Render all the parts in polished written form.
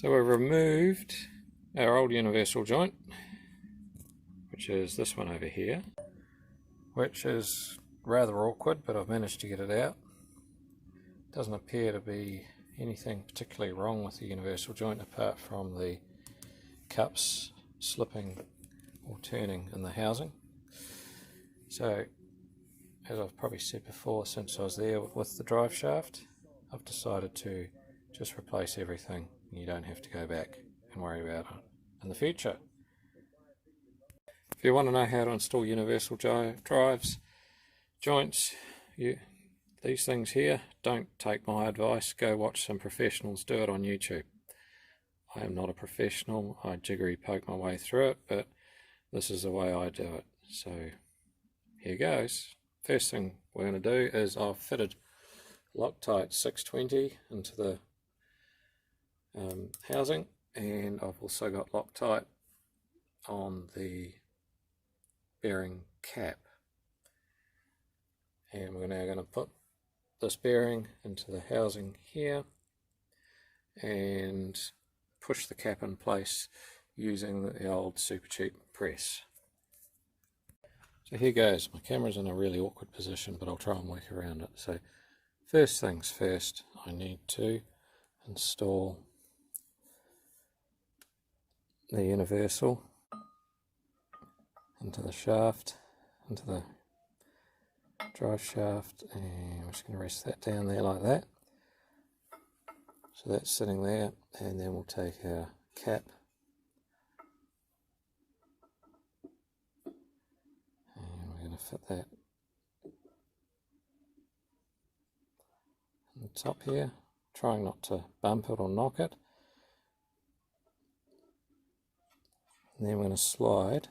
So we've removed our old universal joint, which is this one over here, which is rather awkward, but I've managed to get it out. Doesn't appear to be anything particularly wrong with the universal joint apart from the cups slipping or turning in the housing. So as I've probably said before, since I was there with the drive shaft, I've decided to just replace everything. You don't have to go back and worry about it in the future. If you want to know how to install universal drives, joints, these things here, don't take my advice. Go watch some professionals do it on YouTube. I am not a professional. I jiggery poke my way through it, but this is the way I do it. So here goes. First thing we're going to do is I've fitted Loctite 620 into the housing, and I've also got Loctite on the bearing cap, and we're now going to put this bearing into the housing here and push the cap in place using the old super cheap press. So here goes. My camera's in a really awkward position, but I'll try and work around it. So first things first, I need to install the universal into the shaft, into the drive shaft, and I'm just going to rest that down there like that. So that's sitting there, and then we'll take our cap and we're going to fit that on the top here, trying not to bump it or knock it. And then we're going to slide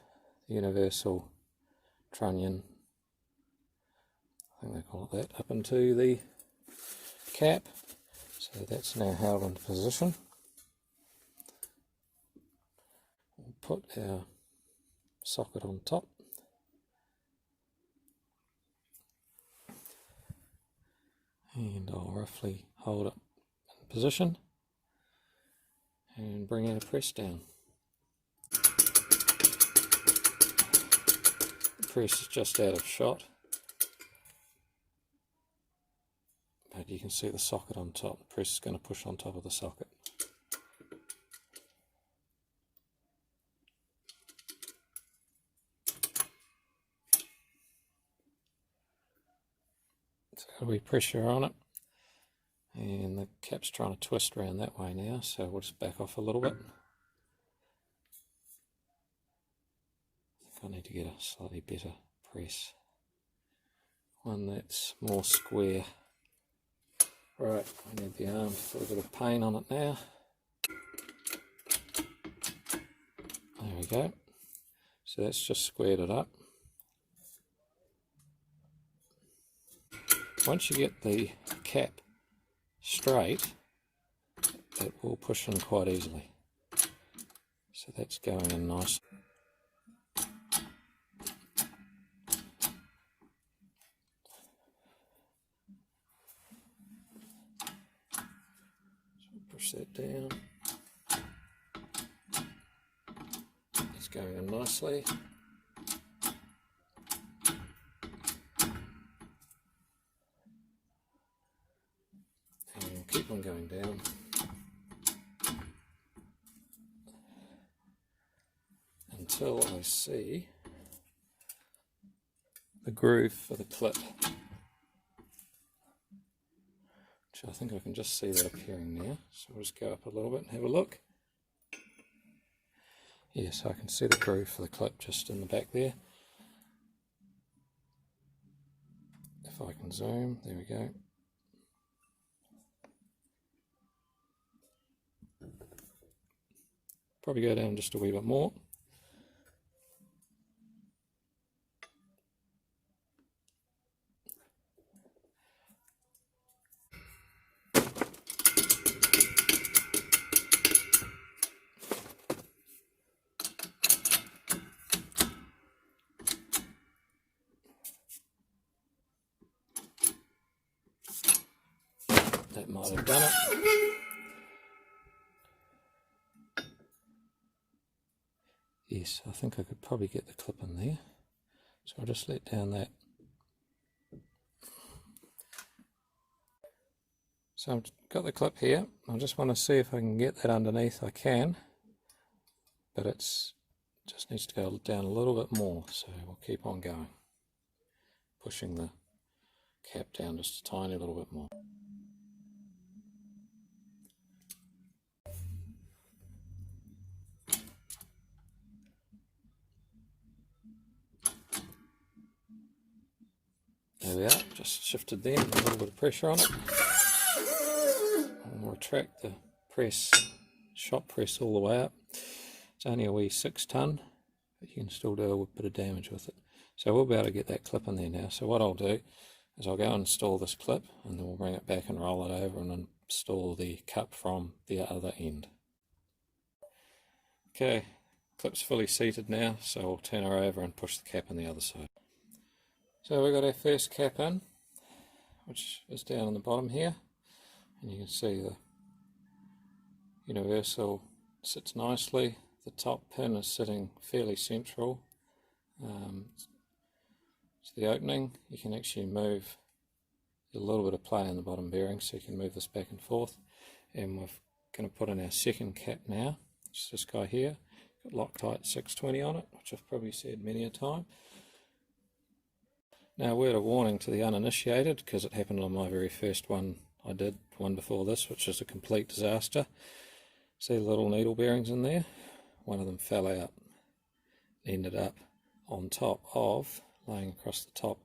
the universal trunnion, I think they call it that, up into the cap. So that's now held into position. We'll put our socket on top. And I'll roughly hold it in position and bring our press down. The press is just out of shot, but you can see the socket on top. The press is going to push on top of the socket. So there'll be pressure on it, and the cap's trying to twist around that way now, so we'll just back off a little bit. I think I need to get a slightly better press, one that's more square. Right, I need the arm to put a bit of paint on it now. There we go. So that's just squared it up. Once you get the cap straight, it will push in quite easily. So that's going in nice. Push that down. It's going in nicely. And we'll keep on going down until I see the groove for the clip. I think I can just see that appearing now, so we'll just go up a little bit and have a look. Yes, I can see the groove for the clip just in the back there. If I can zoom, there we go. Probably go down just a wee bit more. That might have done it. Yes, I think I could probably get the clip in there. So I'll just let down that. So I've got the clip here. I just want to see if I can get that underneath. I can, but it's just needs to go down a little bit more. So we'll keep on going, pushing the cap down just a tiny little bit more. There we are, just shifted there, a little bit of pressure on it. And we'll retract the press, shop press all the way up. It's only a wee 6 tonne, but you can still do a bit of damage with it. So we'll be able to get that clip in there now. So what I'll do is I'll go and install this clip, and then we'll bring it back and roll it over and install the cup from the other end. Okay, clip's fully seated now, so we'll turn her over and push the cap on the other side. So we've got our first cap in, which is down on the bottom here, and you can see the universal sits nicely. The top pin is sitting fairly central to the opening. You can actually move a little bit of play in the bottom bearing, so you can move this back and forth. And we're going to put in our second cap now. It's this guy here, got Loctite 620 on it, which I've probably said many a time. Now, a word of warning to the uninitiated, because it happened on my very first one I did, one before this, which is a complete disaster. See the little needle bearings in there? One of them fell out, ended up on top of, laying across the top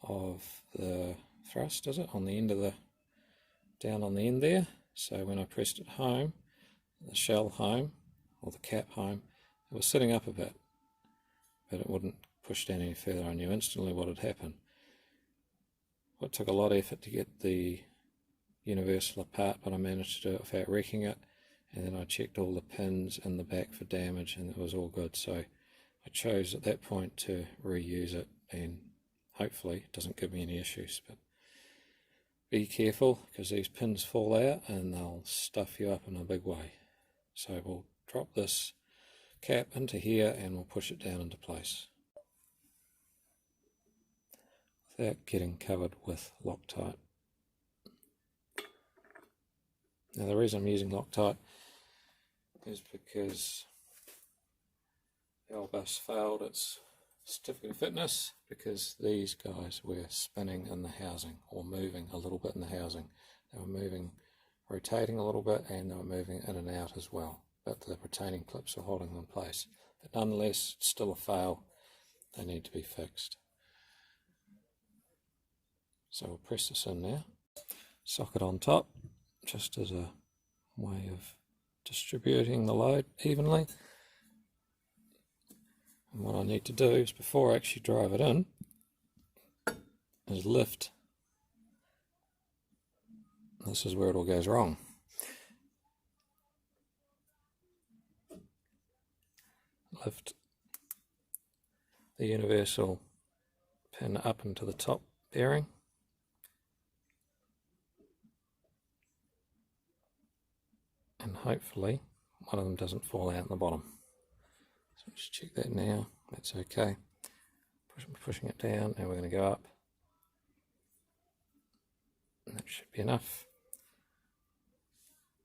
of the thrust, is it? On the end of the, down on the end there. So when I pressed it home, the shell home, or the cap home, it was sitting up a bit, but it wouldn't push down any further. I knew instantly what had happened. It took a lot of effort to get the universal apart, but I managed to do it without wrecking it. And then I checked all the pins in the back for damage, and it was all good. So I chose at that point to reuse it, and hopefully it doesn't give me any issues. But be careful, because these pins fall out and they'll stuff you up in a big way. So we'll drop this cap into here and we'll push it down into place without getting covered with Loctite. Now, the reason I'm using Loctite is because the old bus failed its certificate of fitness because these guys were spinning in the housing, or moving a little bit in the housing. They were moving, rotating a little bit, and they were moving in and out as well, but the retaining clips are holding them in place. But nonetheless, it's still a fail. They need to be fixed. So we'll press this in now, socket on top, just as a way of distributing the load evenly. And what I need to do is, before I actually drive it in, is lift. This is where it all goes wrong. Lift the universal pin up into the top bearing. And hopefully one of them doesn't fall out in the bottom. So just check that now, that's okay. Pushing it down, and we're going to go up. And that should be enough.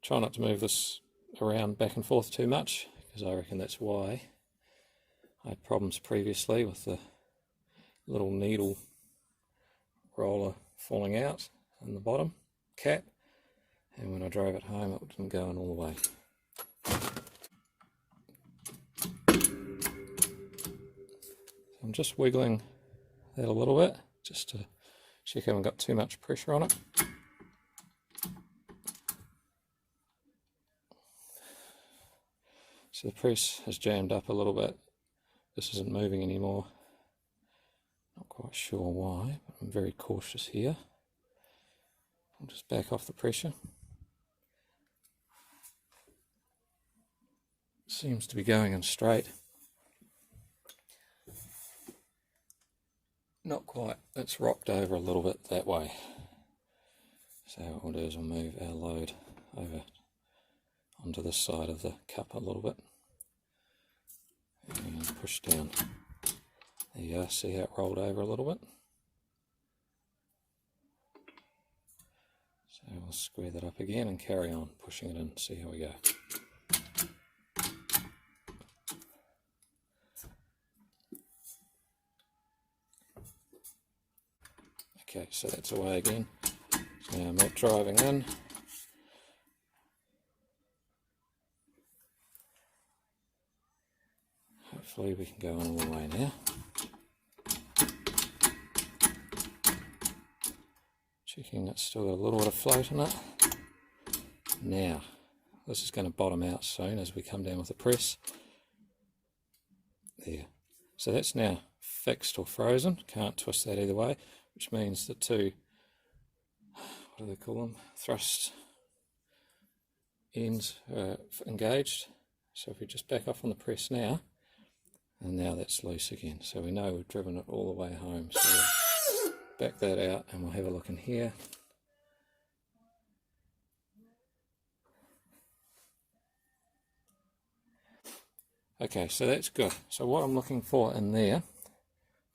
Try not to move this around back and forth too much, because I reckon that's why I had problems previously with the little needle roller falling out in the bottom cap. And when I drove it home, it didn't go in all the way. I'm just wiggling that a little bit, just to check I haven't got too much pressure on it. So the press has jammed up a little bit. This isn't moving anymore. Not quite sure why, but I'm very cautious here. I'll just back off the pressure. Seems to be going in straight. Not quite, it's rocked over a little bit that way. So what we'll do is we'll move our load over onto this side of the cup a little bit. and push down. There you go, see how it rolled over a little bit? So we'll square that up again and carry on pushing it in, see how we go. Okay, so that's away again. So now I'm not driving in. Hopefully we can go on all the way now. Checking it's still got a little bit of float in it. Now, this is going to bottom out soon as we come down with the press. There. So that's now fixed or frozen. Can't twist that either way, which means the two, what do they call them? Thrust ends are engaged. So if we just back off on the press now, and now that's loose again. So we know we've driven it all the way home. So we'll back that out and we'll have a look in here. Okay, so that's good. So what I'm looking for in there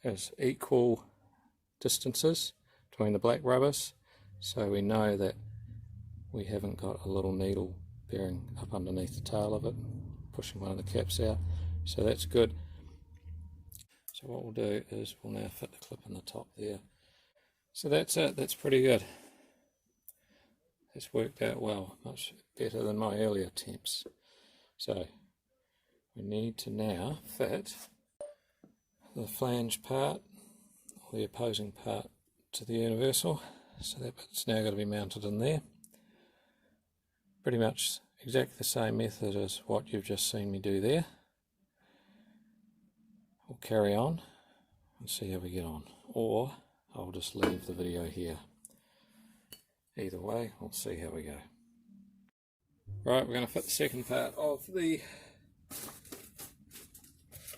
is equal distances between the black rubbers, so we know that we haven't got a little needle bearing up underneath the tail of it, pushing one of the caps out. So that's good. So what we'll do is we'll now fit the clip in the top there. So that's it, that's pretty good. It's worked out well, much better than my earlier attempts. So we need to now fit the flange part, or the opposing part, to the universal. So that bit's now got to be mounted in there. Pretty much exactly the same method as what you've just seen me do there. We'll carry on and see how we get on, or I'll just leave the video here. Either way, we'll see how we go. Right, we're going to fit the second part of the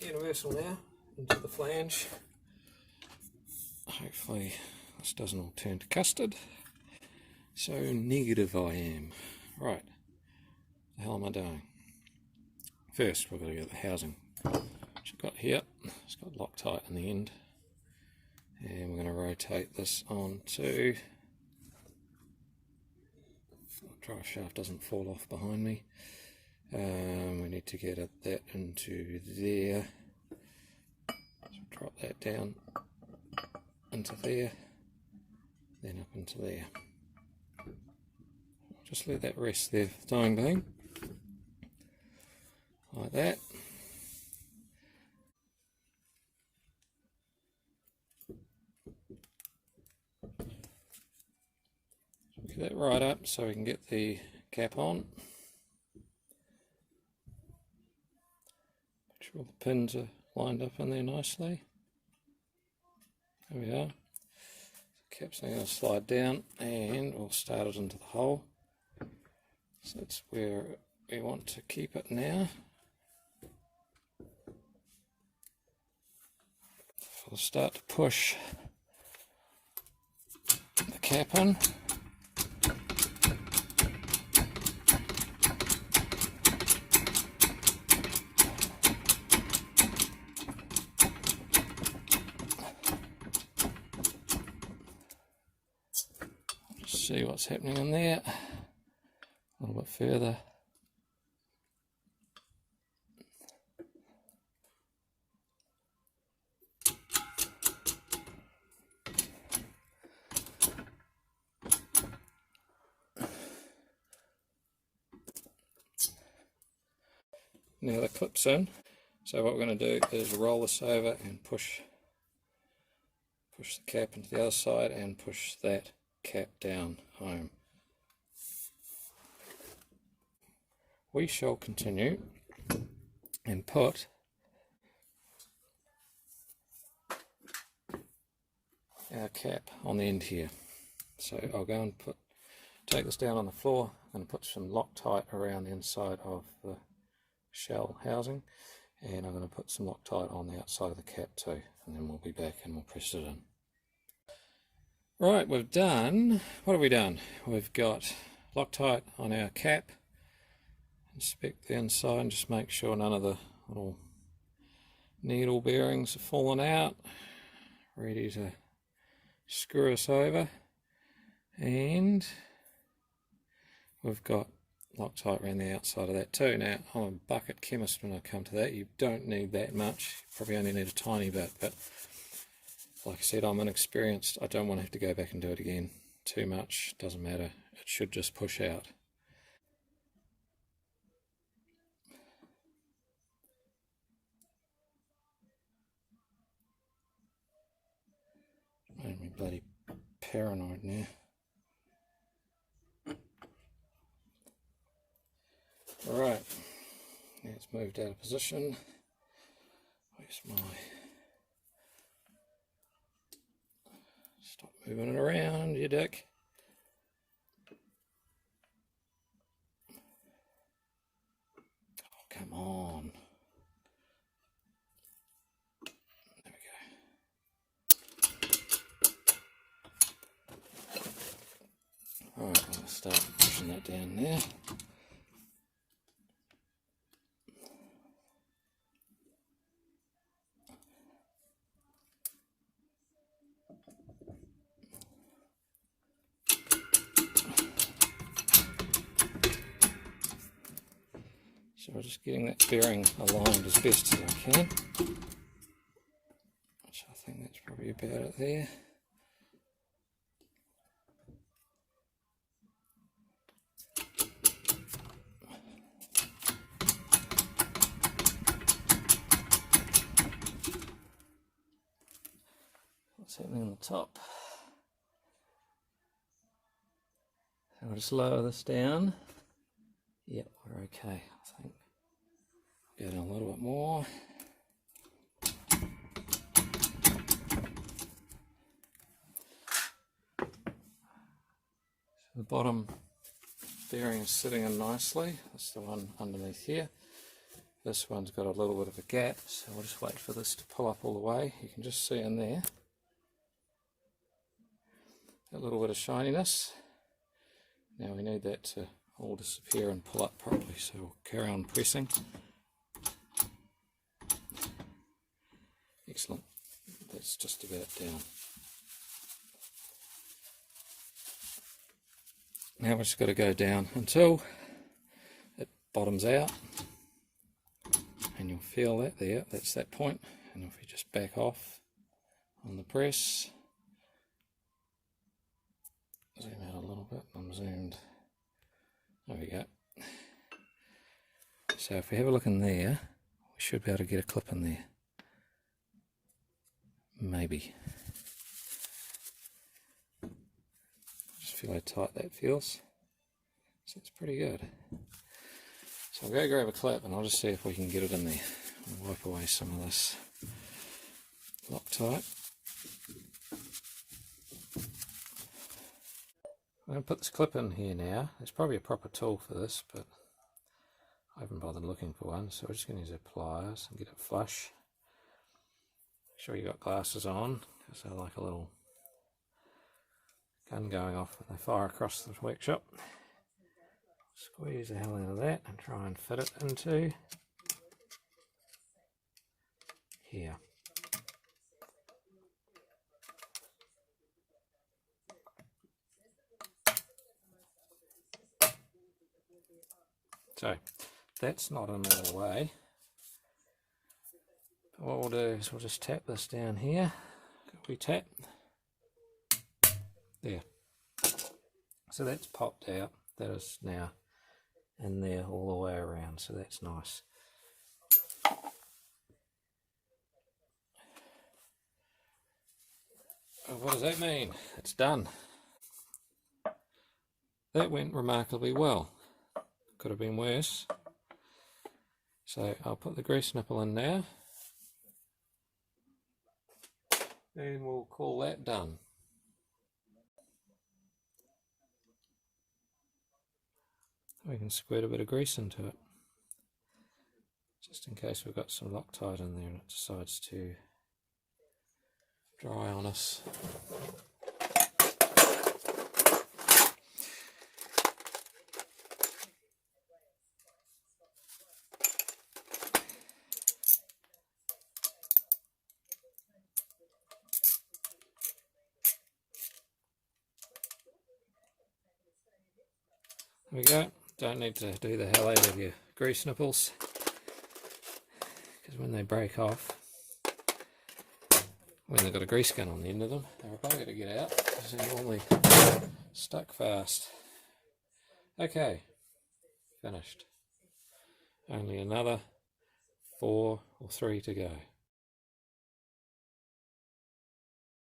universal now into the flange. Hopefully this doesn't all turn to custard. So negative I am. Right, what the hell am I doing? First we've got to get the housing, which I've got here. It's got Loctite in the end, and we're going to rotate this onto, so the drive shaft doesn't fall off behind me. We need to get that into there, so drop that down into there, then up into there. I'll just let that rest there for the time being, like that. Get that right up so we can get the cap on. Make sure the pins are lined up in there nicely. There we are. The cap's now going to slide down and we'll start it into the hole. So that's where we want to keep it now. We'll start to push the cap in. See what's happening in there a little bit further. Now the clip's in, so what we're going to do is roll this over and push the cap into the other side and push that cap down home. We shall continue and put our cap on the end here. So I'll go and take this down on the floor. I'm going to put some Loctite around the inside of the shell housing, and I'm going to put some Loctite on the outside of the cap too, and then we'll be back and we'll press it in. Right, what have we done? We've got Loctite on our cap. Inspect the inside and just make sure none of the little needle bearings have fallen out, ready to screw us over, and we've got Loctite around the outside of that too. Now, I'm a bucket chemist when I come to that. You don't need that much, you probably only need a tiny bit, but like I said, I'm inexperienced. I don't want to have to go back and do it again. Too much, doesn't matter, it should just push out. Made me bloody paranoid now. Alright, now it's moved out of position. Where's my... Stop moving it around, you dick. Oh, come on. There we go. Alright, I'm going to start pushing that down there. So we're just getting that bearing aligned as best as I can, which I think that's probably about it there. What's happening on the top? So I'll just lower this down. Yep, we're okay, I think. Go down a little bit more. So the bottom bearing is sitting in nicely. That's the one underneath here. This one's got a little bit of a gap, so we'll just wait for this to pull up all the way. You can just see in there a little bit of shininess. Now we need that to all disappear and pull up properly, so we'll carry on pressing. Excellent, that's just about down. Now we've just got to go down until it bottoms out, and you'll feel that there, that's that point. And if we just back off on the press, zoom out a little bit, I'm zoomed, there we go. So if we have a look in there, we should be able to get a clip in there. Maybe. Just feel how tight that feels. So it's pretty good. So I'll go grab a clip and I'll just see if we can get it in there. I'll wipe away some of this Loctite. I'm going to put this clip in here now. There's probably a proper tool for this, but I haven't bothered looking for one, so we're just going to use our pliers and get it flush. Make sure you got glasses on, because they're like a little gun going off when they fire across the workshop. Squeeze the hell out of that and try and fit it into here. So that's not in all the way. But what we'll do is we'll just tap this down here. We tap. There. So that's popped out. That is now in there all the way around, so that's nice. What does that mean? It's done. That went remarkably well. Could have been worse. So I'll put the grease nipple in now, and we'll call that done. We can squirt a bit of grease into it, just in case we've got some Loctite in there and it decides to dry on us. There we go. Don't need to do the hell out of your grease nipples, because when they break off, when they've got a grease gun on the end of them, they're a bugger to get out because they're normally stuck fast. Okay, finished. Only another 4 or 3 to go.